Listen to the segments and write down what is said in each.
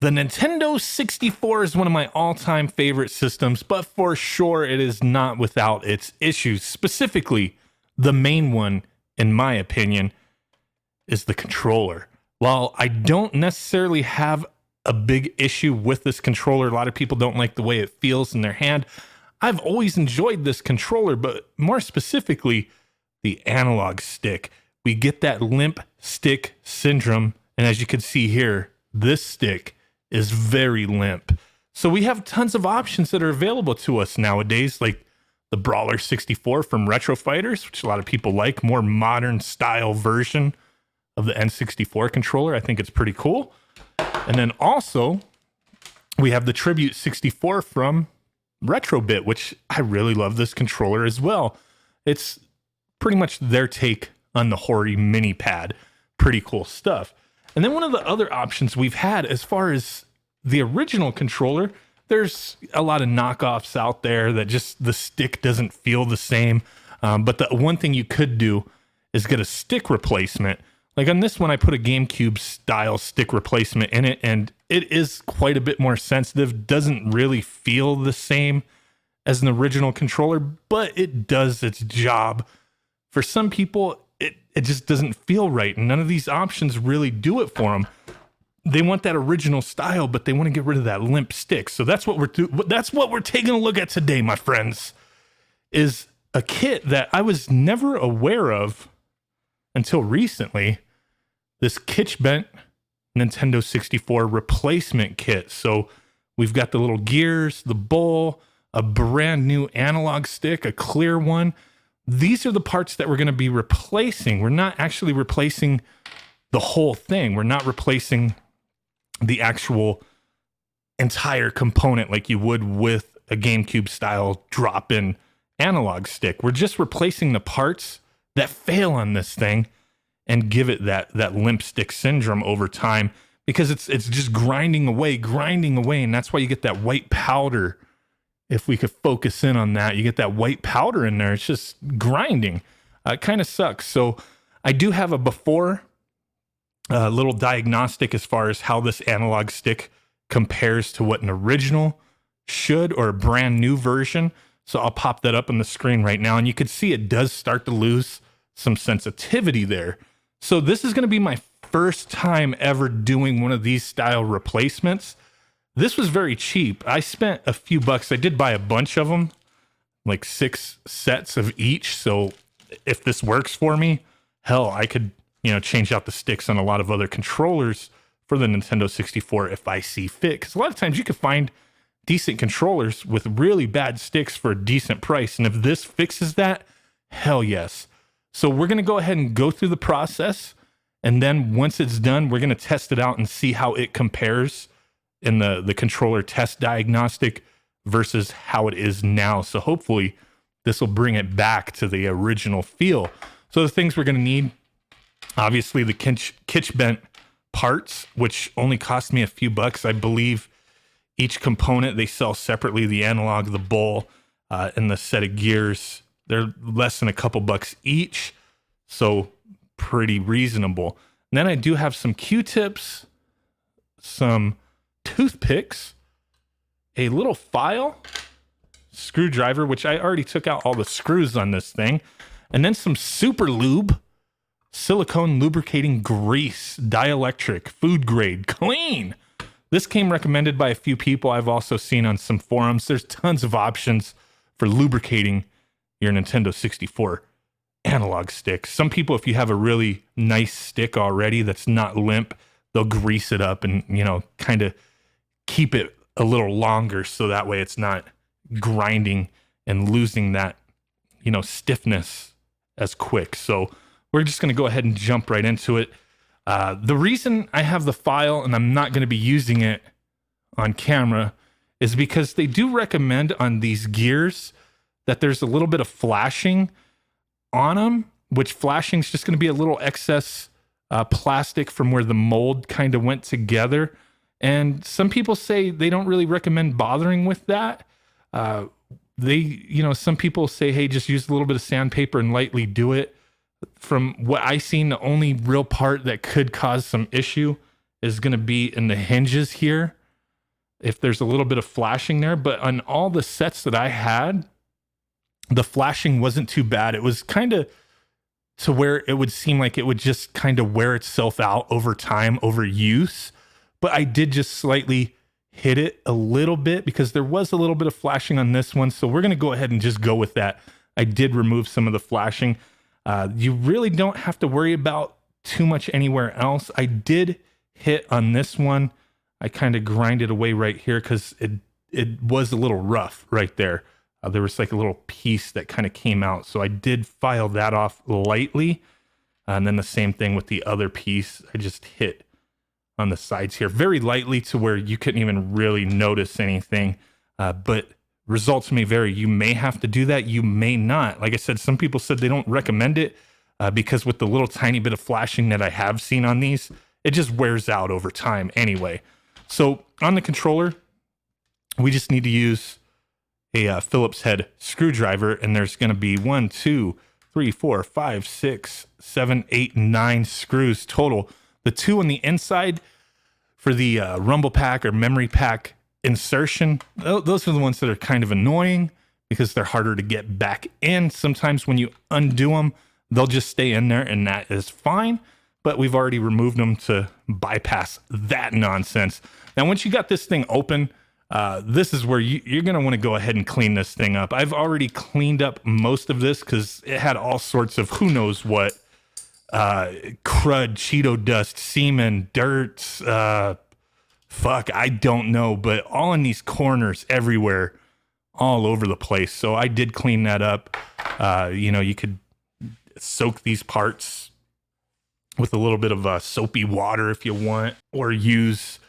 The Nintendo 64 is one of my all-time favorite systems, but for sure it is not without its issues. Specifically, the main one, in my opinion, is the controller. While I don't necessarily have a big issue with this controller, a lot of people don't like the way it feels in their hand. I've always enjoyed this controller, but more specifically, the analog stick. We get that limp stick syndrome, and as you can see here, this stick is very limp. So we have tons of options that are available to us nowadays, like the Brawler 64 from Retro Fighters, which a lot of people like, more modern style version of the N64 controller. I think it's pretty cool. And then also we have the Tribute 64 from Retrobit, which I really love this controller as well. It's pretty much their take on the Hori mini pad. Pretty cool stuff. And then one of the other options we've had as far as the original controller, there's a lot of knockoffs out there that just the stick doesn't feel the same. But the one thing you could do is get a stick replacement. Like on this one, I put a GameCube style stick replacement in it, and it is quite a bit more sensitive. Doesn't really feel the same as an original controller, but it does its job. For some people, it just doesn't feel right. And none of these options really do it for them. They want that original style, but they want to get rid of that limp stick. So that's what we're taking a look at today, my friends, is a kit that I was never aware of until recently. This Kitsch-Bent Nintendo 64 replacement kit. So we've got the little gears, the bowl, a brand new analog stick, a clear one. These are the parts that we're going to be replacing. We're not actually replacing the whole thing. We're not replacing the actual entire component like you would with a GameCube style drop-in analog stick. We're just replacing the parts that fail on this thing and give it that limp stick syndrome over time, because it's just grinding away, and that's why you get that white powder. If we could focus in on that, you get that white powder in there. It's just grinding. It kind of sucks. So I do have a before little diagnostic as far as how this analog stick compares to what an original should, or a brand new version. So I'll pop that up on the screen right now, and you can see it does start to lose some sensitivity there. So this is going to be my first time ever doing one of these style replacements. This was very cheap. I spent a few bucks. I did buy a bunch of them, like 6 sets of each. So if this works for me, hell, I could, change out the sticks on a lot of other controllers for the Nintendo 64 if I see fit. Because a lot of times you can find decent controllers with really bad sticks for a decent price. And if this fixes that, hell yes. So we're going to go ahead and go through the process. And then once it's done, we're going to test it out and see how it compares in the controller test diagnostic versus how it is now. So hopefully this will bring it back to the original feel. So the things we're going to need, obviously the Kitsch-Bent parts, which only cost me a few bucks. I believe each component they sell separately, the analog, the bowl, and the set of gears. They're less than a couple bucks each, so pretty reasonable. And then I do have some Q-tips, some toothpicks, a little file, screwdriver, which I already took out all the screws on this thing, and then some super lube, silicone lubricating grease, dielectric, food grade, clean. This came recommended by a few people I've also seen on some forums. There's tons of options for lubricating your Nintendo 64 analog stick. Some people, if you have a really nice stick already that's not limp, they'll grease it up and, kind of keep it a little longer so that way it's not grinding and losing that, stiffness as quick. So we're just going to go ahead and jump right into it. The reason I have the file and I'm not going to be using it on camera is because they do recommend on these gears that there's a little bit of flashing on them, which flashing is just going to be a little excess plastic from where the mold kind of went together. And some people say they don't really recommend bothering with that. Some people say, hey, just use a little bit of sandpaper and lightly do it. From what I've seen, the only real part that could cause some issue is going to be in the hinges here, if there's a little bit of flashing there. But on all the sets that I had, the flashing wasn't too bad. It was kind of to where it would seem like it would just kind of wear itself out over time, over use. But I did just slightly hit it a little bit because there was a little bit of flashing on this one. So we're going to go ahead and just go with that. I did remove some of the flashing. You really don't have to worry about too much anywhere else. I did hit on this one. I kind of grinded away right here because it was a little rough right there. There was like a little piece that kind of came out. So I did file that off lightly. And then the same thing with the other piece. I just hit on the sides here very lightly to where you couldn't even really notice anything. But results may vary. You may have to do that. You may not. Like I said, some people said they don't recommend it because with the little tiny bit of flashing that I have seen on these, it just wears out over time anyway. So on the controller, we just need to use a Phillips head screwdriver, and there's going to be 1, 2, 3, 4, 5, 6, 7, 8, 9 screws total. The 2 on the inside for the rumble pack or memory pack insertion, those are the ones that are kind of annoying because they're harder to get back in. Sometimes when you undo them, they'll just stay in there, and that is fine. But we've already removed them to bypass that nonsense. Now, once you got this thing open, this is where you're going to want to go ahead and clean this thing up. I've already cleaned up most of this because it had all sorts of who knows what, crud, Cheeto dust, semen, dirt, fuck, I don't know, but all in these corners everywhere, all over the place. So I did clean that up. You could soak these parts with a little bit of soapy water if you want, or use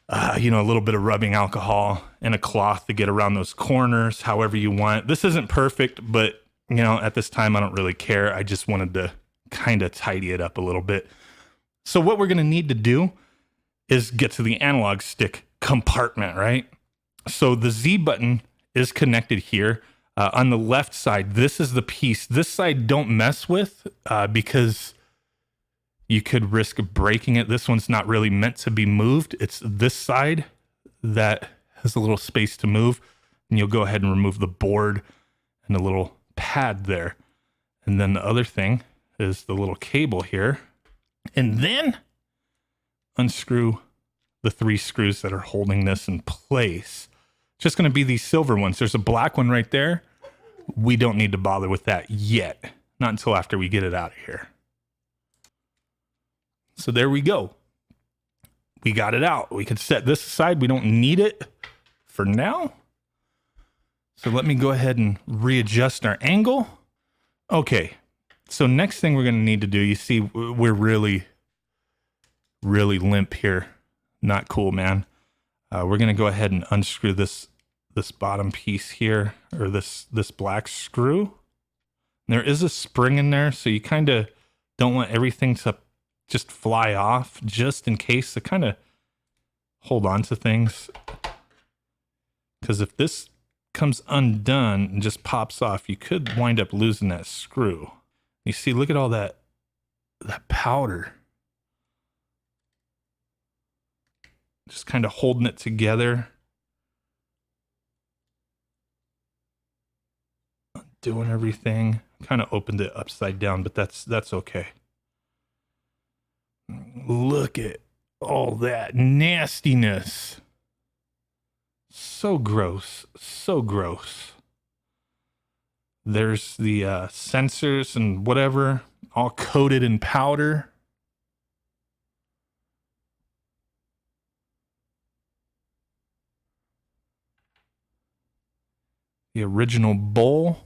a little bit of rubbing alcohol and a cloth to get around those corners, however you want. This isn't perfect, but at this time I don't really care. I just wanted to kind of tidy it up a little bit. So what we're going to need to do is get to the analog stick compartment, right? So the Z button is connected here. On the left side, this is the piece. This side don't mess with because you could risk breaking it. This one's not really meant to be moved. It's this side that has a little space to move. And you'll go ahead and remove the board and the little pad there. And then the other thing is the little cable here. And then unscrew the 3 screws that are holding this in place. Just going to be these silver ones. There's a black one right there. We don't need to bother with that yet. Not until after we get it out of here. So there we go. We got it out. We can set this aside. We don't need it for now. So let me go ahead and readjust our angle. Okay. So next thing we're going to need to do, you see, we're really limp here. Not cool, man. We're going to go ahead and unscrew this bottom piece here, or this black screw. And there is a spring in there, so you kind of don't want everything to just fly off, just in case, to kind of hold on to things. Because if this comes undone and just pops off, you could wind up losing that screw. You see, look at all that powder. Just kind of holding it together. Doing everything. Kind of opened it upside down, but that's okay. Look at all that nastiness. So gross. So gross. There's the sensors and whatever, all coated in powder. The original bowl.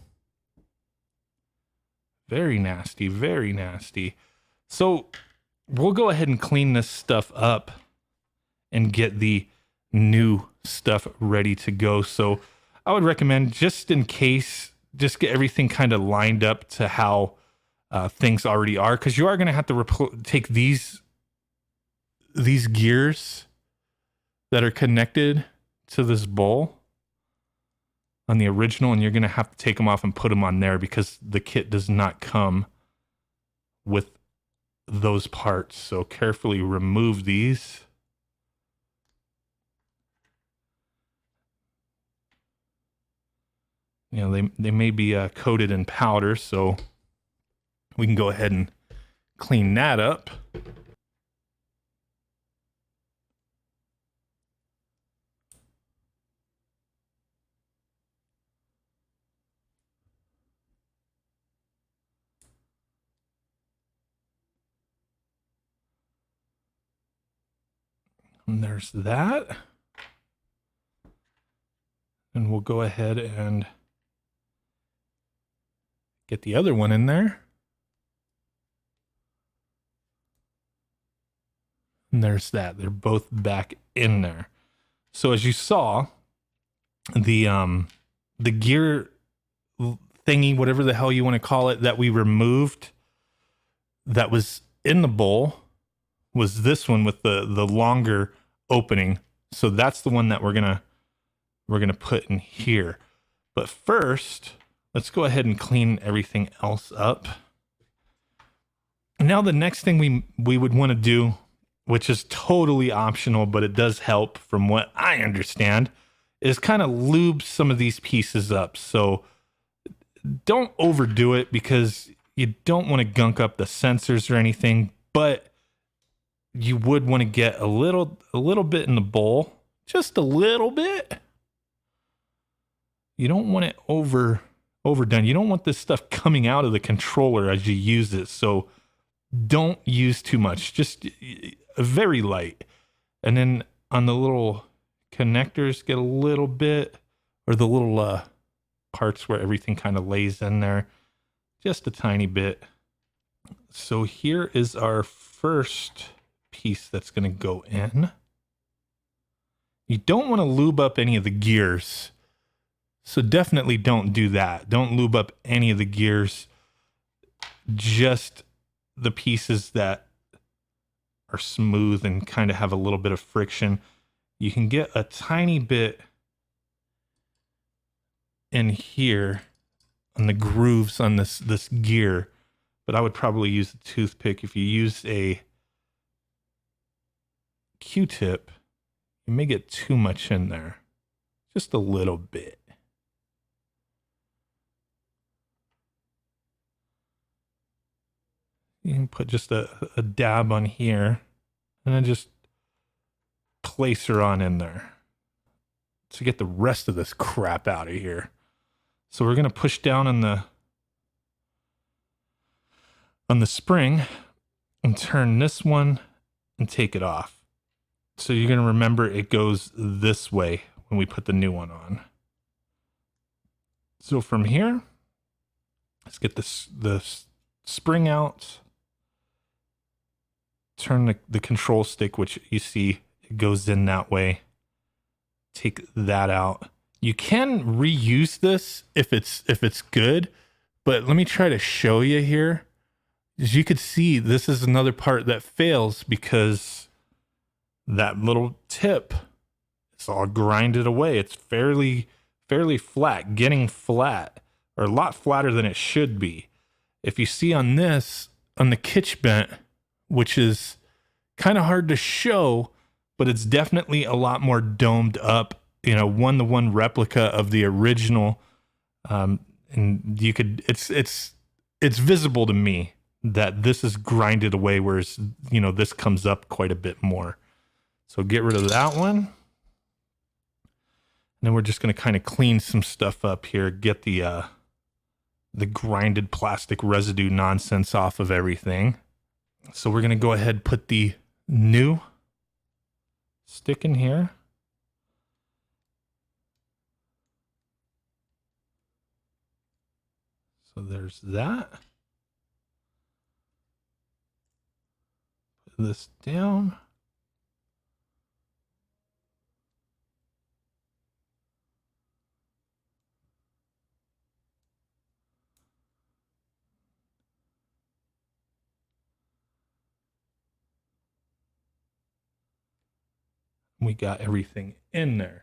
Very nasty, very nasty. So we'll go ahead and clean this stuff up and get the new stuff ready to go. So I would recommend, just in case, just get everything kind of lined up to how things already are, because you are going to have to take these gears that are connected to this bowl on the original, and you're going to have to take them off and put them on there, because the kit does not come with those parts. So carefully remove these. You know, they may be coated in powder, so we can go ahead and clean that up. And there's that. And we'll go ahead and get the other one in there. And there's that. They're both back in there. So as you saw, the gear thingy, whatever the hell you want to call it, that we removed that was in the bowl was this one with the longer opening. So that's the one that we're gonna put in here. But first, let's go ahead and clean everything else up. Now the next thing we would want to do, which is totally optional, but it does help from what I understand, is kind of lube some of these pieces up. So don't overdo it because you don't want to gunk up the sensors or anything, but you would want to get a little bit in the bowl, just a little bit. You don't want it overdone. You don't want this stuff coming out of the controller as you use it. So don't use too much, just very light. And then on the little connectors, get a little bit, or the little parts where everything kind of lays in there, just a tiny bit. So here is our first piece that's going to go in. You don't want to lube up any of the gears. So definitely don't do that. Don't lube up any of the gears. Just the pieces that are smooth and kind of have a little bit of friction. You can get a tiny bit in here on the grooves on this gear, but I would probably use a toothpick. If you use a Q-tip, you may get too much in there. Just a little bit. You can put just a dab on here and then just place her on in there to get the rest of this crap out of here. So we're going to push down on the spring and turn this one and take it off. So you're going to remember it goes this way when we put the new one on. So from here, let's get the spring out. Turn the control stick, which you see it goes in that way. Take that out. You can reuse this if it's good, but let me try to show you here. As you can see, this is another part that fails because that little tip, it's all grinded away. It's fairly flat, getting flat, or a lot flatter than it should be. If you see on this, on the Kitsch-Bent, which is kind of hard to show, but it's definitely a lot more domed up, you know, one-to-one replica of the original. And you could, it's visible to me that this is grinded away, whereas, you know, this comes up quite a bit more. So get rid of that one. And then we're just going to kind of clean some stuff up here, get the grinded plastic residue nonsense off of everything. So we're going to go ahead and put the new stick in here. So there's that. Put this down. We got everything in there.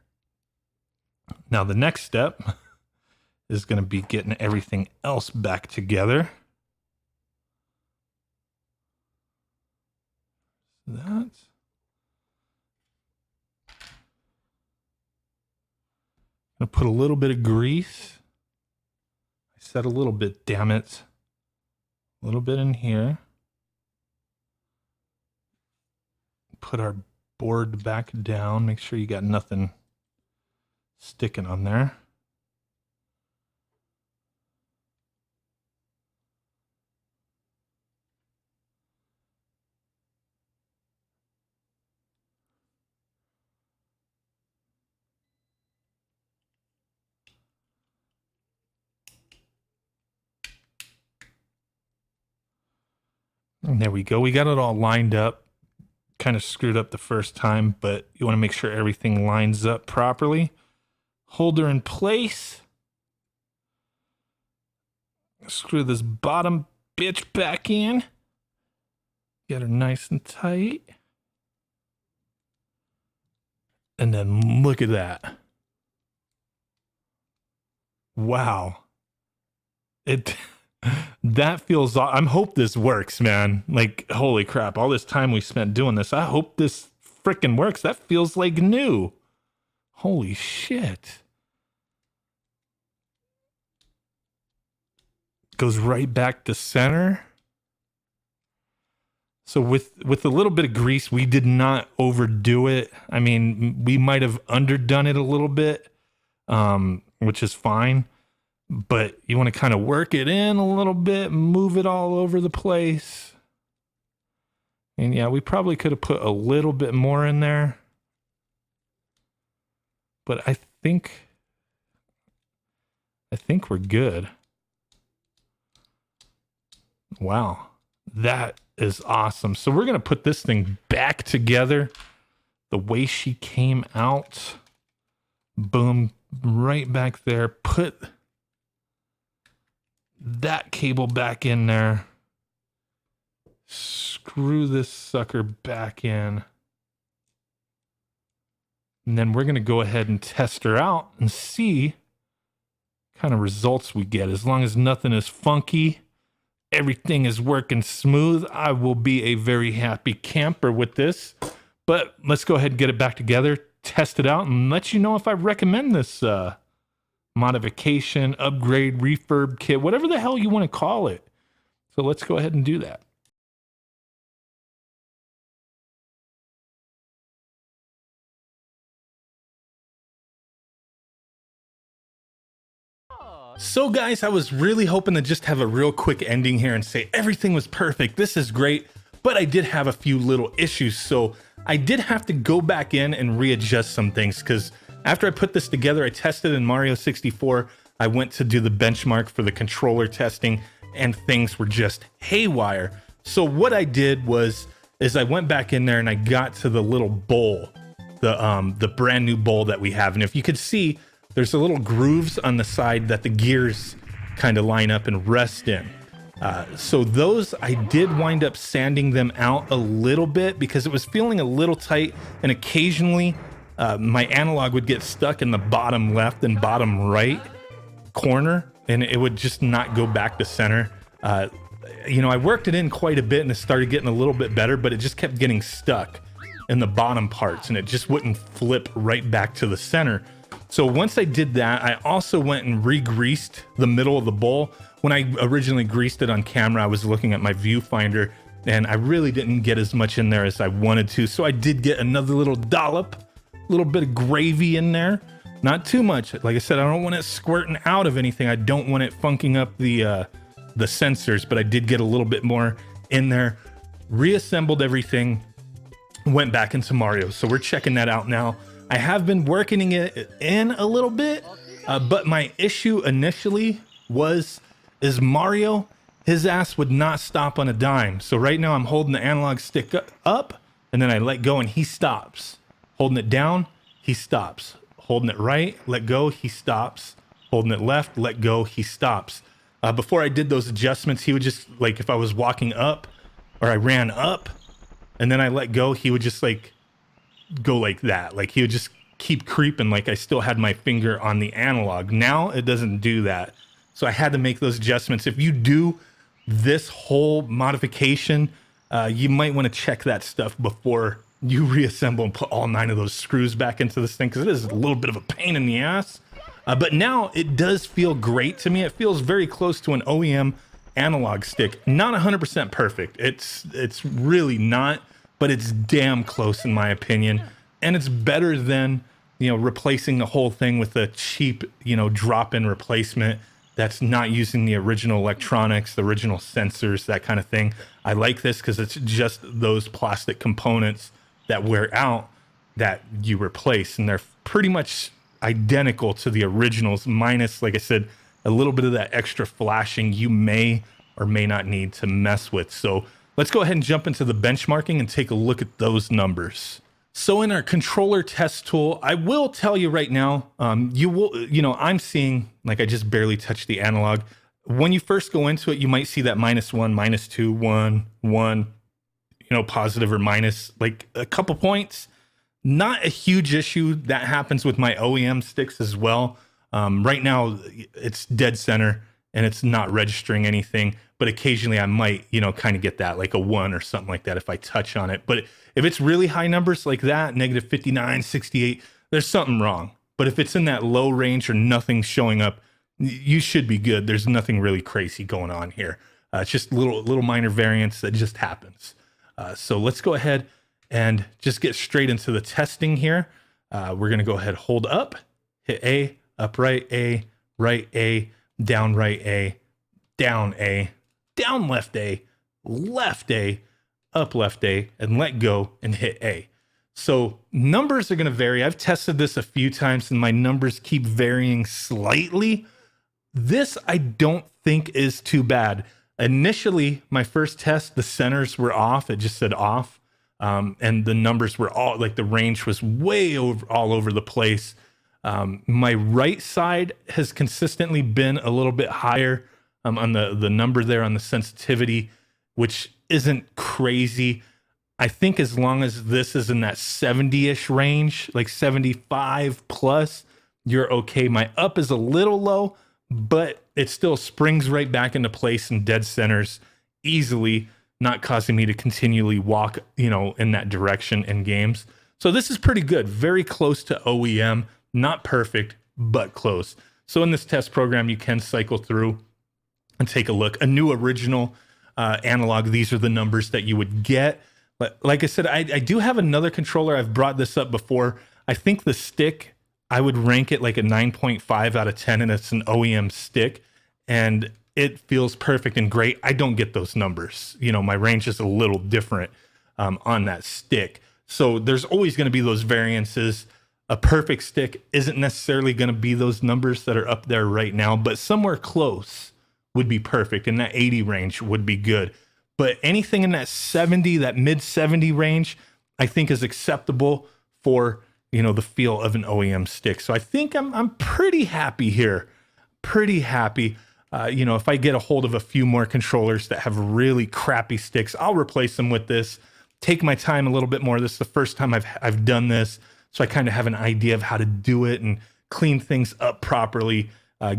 Now the next step is going to be getting everything else back together. that. I'm gonna put a little bit of grease. I said a little bit, damn it. A little bit in here. Put our board back down. Make sure you got nothing sticking on there. And there we go. We got it all lined up. Kind of screwed up the first time, but you want to make sure everything lines up properly. Hold her in place. Screw this bottom bitch back in. Get her nice and tight. And then look at that. Wow. That feels, I hope this works, man. Like, holy crap, all this time we spent doing this, I hope this freaking works. That feels like new. Holy shit. Goes right back to center. So with a little bit of grease, we did not overdo it. I mean, we might have underdone it a little bit, which is fine. But you want to kind of work it in a little bit, move it all over the place. And yeah, we probably could have put a little bit more in there. But I think we're good. Wow, that is awesome. So we're going to put this thing back together the way she came out. Boom, right back there. Put that cable back in there. Screw this sucker back in. And then we're going to go ahead and test her out and see what kind of results we get. As long as nothing is funky, everything is working smooth, I will be a very happy camper with this. But let's go ahead and get it back together, test it out, and let you know if I recommend this modification, upgrade, refurb kit, whatever the hell you want to call it. So let's go ahead and do that. So guys, I was really hoping to just have a real quick ending here and say everything was perfect, this is great, but I did have a few little issues, so I did have to go back in and readjust some things, because after I put this together, I tested in Mario 64, I went to do the benchmark for the controller testing, and things were just haywire. So what I did is I went back in there and I got to the little bowl, the brand new bowl that we have, and if you could see, there's a little grooves on the side that the gears kind of line up and rest in. So those, I did wind up sanding them out a little bit because it was feeling a little tight, and occasionally my analog would get stuck in the bottom left and bottom right corner, and it would just not go back to center. You know, I worked it in quite a bit and it started getting a little bit better, but it just kept getting stuck in the bottom parts and it just wouldn't flip right back to the center. So once I did that, I also went and re-greased the middle of the bowl. When I originally greased it on camera, I was looking at my viewfinder and I really didn't get as much in there as I wanted to. So I did get another little dollop, a little bit of gravy in there. Not too much. Like I said, I don't want it squirting out of anything. I don't want it funking up the sensors, but I did get a little bit more in there. Reassembled everything, went back into Mario. So we're checking that out now. I have been working it in a little bit, but my issue initially is Mario, his ass would not stop on a dime. So right now I'm holding the analog stick up and then I let go and he stops. Holding it down, he stops. Holding it right, let go, he stops. Holding it left, let go, he stops. Before I did those adjustments, he would just, like, if I was walking up or I ran up and then I let go, he would just like go like that. Like he would just keep creeping like I still had my finger on the analog. Now it doesn't do that. So I had to make those adjustments. If you do this whole modification, You might want to check that stuff before you reassemble and put all 9 of those screws back into this thing, because it is a little bit of a pain in the ass. But now it does feel great to me. It feels very close to an OEM analog stick. Not 100% perfect. It's really not, but it's damn close in my opinion. And it's better than, replacing the whole thing with a cheap, drop-in replacement that's not using the original electronics, the original sensors, that kind of thing. I like this because it's just those plastic components that wear out that you replace, and they're pretty much identical to the originals, minus, like I said, a little bit of that extra flashing you may or may not need to mess with. So let's go ahead and jump into the benchmarking and take a look at those numbers. So in our controller test tool, I will tell you right now, I'm seeing, like, I just barely touched the analog. When you first go into it, you might see that -1, -2, 1, 1, positive or minus, like a couple points. Not a huge issue. That happens with my OEM sticks as well. Right now, it's dead center and it's not registering anything, but occasionally I might, kind of get that, like a 1 or something like that if I touch on it. But if it's really high numbers like that, -59, 68, there's something wrong. But if it's in that low range or nothing's showing up, you should be good. There's nothing really crazy going on here. It's just little minor variance that just happens. So let's go ahead and just get straight into the testing here. We're going to go ahead, hold up, hit A, up right A, down right A, down A, down left A, up left A, and let go and hit A. So numbers are going to vary. I've tested this a few times and my numbers keep varying slightly. This I don't think is too bad. Initially, my first test, the centers were off. It just said off. And the numbers were all, like, the range was way all over the place. My right side has consistently been a little bit higher on the number there on the sensitivity, which isn't crazy. I think as long as this is in that 70-ish range, like 75 plus, you're okay. My up is a little low, but it still springs right back into place in dead centers easily, not causing me to continually walk, in that direction in games. So this is pretty good. Very close to OEM, not perfect, but close. So in this test program, you can cycle through and take a look. A new original analog, these are the numbers that you would get. But like I said, I do have another controller. I've brought this up before. I think the stick, I would rank it like a 9.5 out of 10, and it's an OEM stick, and it feels perfect and great. I don't get those numbers. My range is a little different on that stick. So there's always going to be those variances. A perfect stick isn't necessarily going to be those numbers that are up there right now, but somewhere close would be perfect, and that 80 range would be good. But anything in that 70, that mid 70 range, I think is acceptable for, the feel of an OEM stick. So I think I'm pretty happy here. Pretty happy. If I get a hold of a few more controllers that have really crappy sticks, I'll replace them with this. Take my time a little bit more. This is the first time I've done this, so I kind of have an idea of how to do it and clean things up properly,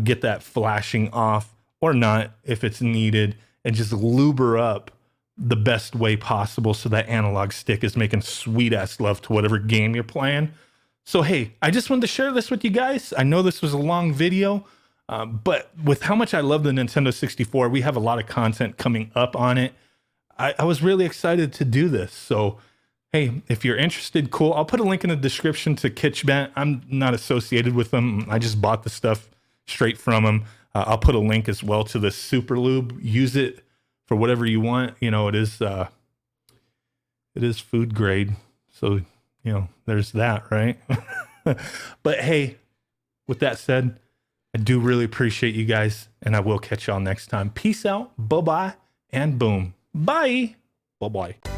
get that flashing off or not if it's needed, and just luber up the best way possible so that analog stick is making sweet ass love to whatever game you're playing. So hey, I just wanted to share this with you guys. I know this was a long video, but with how much I love the Nintendo 64, we have a lot of content coming up on it. I was really excited to do this. So hey, if you're interested, cool. I'll put a link in the description to Kitsch-Bent. I'm not associated with them. I just bought the stuff straight from them. I'll put a link as well to the Super Lube. Use it for whatever you want. It is food grade. So, there's that, right? But hey, with that said, I do really appreciate you guys, and I will catch y'all next time. Peace out. Bye-bye, and boom. Bye. Bye-bye.